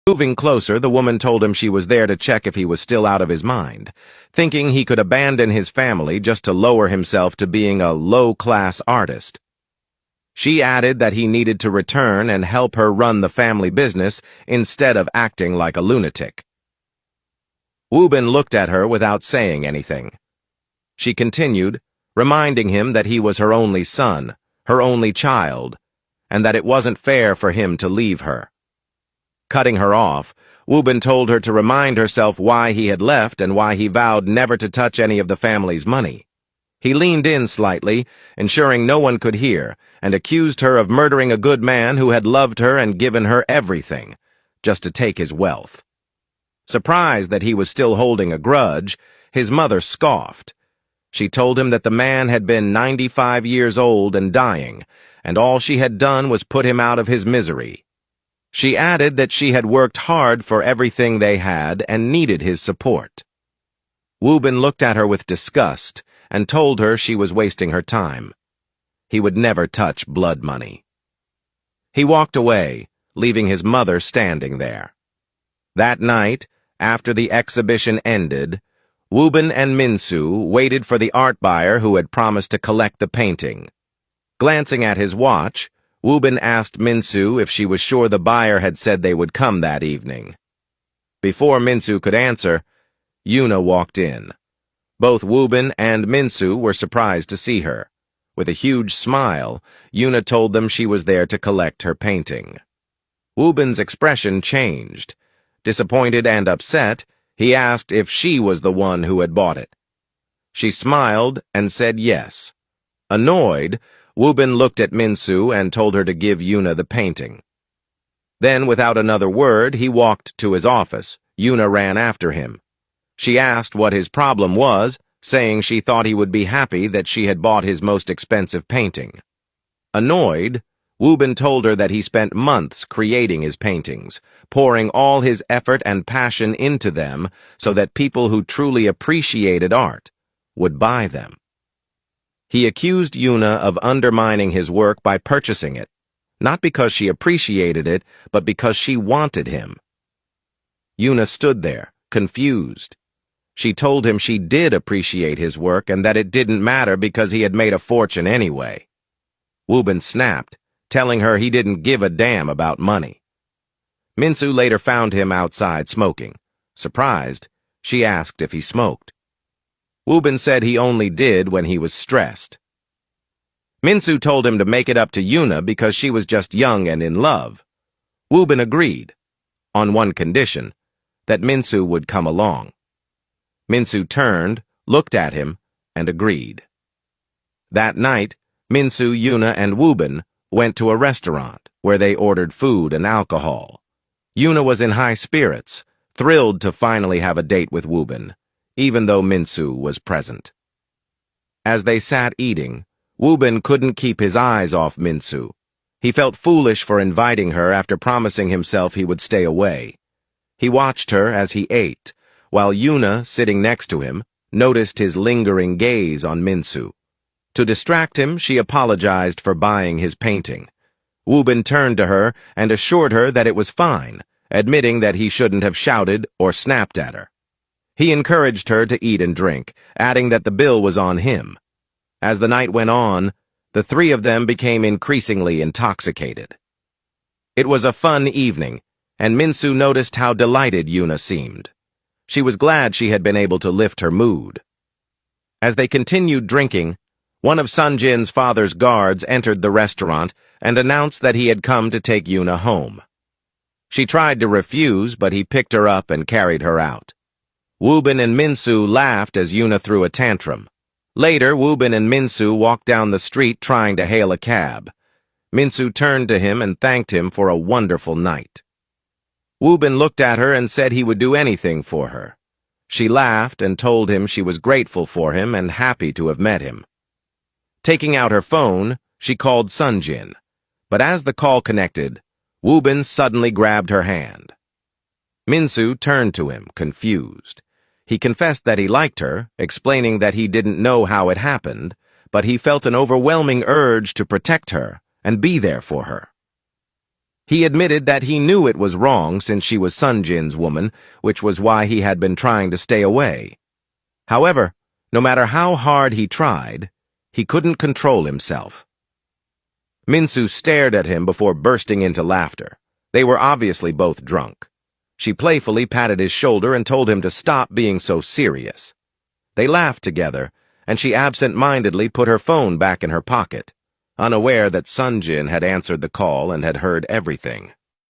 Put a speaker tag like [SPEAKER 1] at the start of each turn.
[SPEAKER 1] Moving closer, the woman told him she was there to check if he was still out of his mind, thinking he could abandon his family just to lower himself to being a low-class artist. She added that he needed to return and help her run the family business instead of acting like a lunatic. Wubin looked at her without saying anything. She continued, reminding him that he was her only son, her only child, and that it wasn't fair for him to leave her. Cutting her off, Wubin told her to remind herself why he had left and why he vowed never to touch any of the family's money. He leaned in slightly, ensuring no one could hear, and accused her of murdering a good man who had loved her and given her everything, just to take his wealth. Surprised that he was still holding a grudge, his mother scoffed. She told him that the man had been 95 years old and dying, and all she had done was put him out of his misery. She added that she had worked hard for everything they had and needed his support. Wubin looked at her with disgust and told her she was wasting her time. He would never touch blood money. He walked away, leaving his mother standing there. That night, after the exhibition ended, Wubin and Minsu waited for the art buyer who had promised to collect the painting. Glancing at his watch, Wubin asked Minsu if she was sure the buyer had said they would come that evening. Before Minsu could answer, Yuna walked in. Both Wubin and Minsu were surprised to see her. With a huge smile, Yuna told them she was there to collect her painting. Wubin's expression changed. Disappointed and upset, he asked if she was the one who had bought it. She smiled and said yes. Annoyed, Wubin looked at Minsu and told her to give Yuna the painting. Then, without another word, he walked to his office. Yuna ran after him. She asked what his problem was, saying she thought he would be happy that she had bought his most expensive painting. Annoyed, Wubin told her that he spent months creating his paintings, pouring all his effort and passion into them so that people who truly appreciated art would buy them. He accused Yuna of undermining his work by purchasing it, not because she appreciated it, but because she wanted him. Yuna stood there, confused. She told him she did appreciate his work and that it didn't matter because he had made a fortune anyway. Wubin snapped, telling her he didn't give a damn about money. Minsu later found him outside smoking. Surprised, she asked if he smoked. Wubin said he only did when he was stressed. Minsu told him to make it up to Yuna because she was just young and in love. Wubin agreed, on one condition, that Minsu would come along. Minsu turned, looked at him, and agreed. That night, Minsu, Yuna, and Wubin went to a restaurant where they ordered food and alcohol. Yuna was in high spirits, thrilled to finally have a date with Wubin, even though Minsu was present. As they sat eating, Wubin couldn't keep his eyes off Minsu. He felt foolish for inviting her after promising himself he would stay away. He watched her as he ate, while Yuna, sitting next to him, noticed his lingering gaze on Minsu. To distract him, she apologized for buying his painting. Wubin turned to her and assured her that it was fine, admitting that he shouldn't have shouted or snapped at her. He encouraged her to eat and drink, adding that the bill was on him. As the night went on, the three of them became increasingly intoxicated. It was a fun evening, and Minsu noticed how delighted Yuna seemed. She was glad she had been able to lift her mood. As they continued drinking, one of Sunjin's father's guards entered the restaurant and announced that he had come to take Yuna home. She tried to refuse, but he picked her up and carried her out. Wubin and Minsu laughed as Yuna threw a tantrum. Later, Wubin and Minsu walked down the street trying to hail a cab. Minsu turned to him and thanked him for a wonderful night. Wubin looked at her and said he would do anything for her. She laughed and told him she was grateful for him and happy to have met him. Taking out her phone, she called Sunjin, but as the call connected, Wubin suddenly grabbed her hand. Minsu turned to him, confused. He confessed that he liked her, explaining that he didn't know how it happened, but he felt an overwhelming urge to protect her and be there for her. He admitted that he knew it was wrong since she was Sunjin's woman, which was why he had been trying to stay away. However, no matter how hard he tried, he couldn't control himself. Minsu stared at him before bursting into laughter. They were obviously both drunk. She playfully patted his shoulder and told him to stop being so serious. They laughed together, and she absent-mindedly put her phone back in her pocket, unaware that Sunjin had answered the call and had heard everything.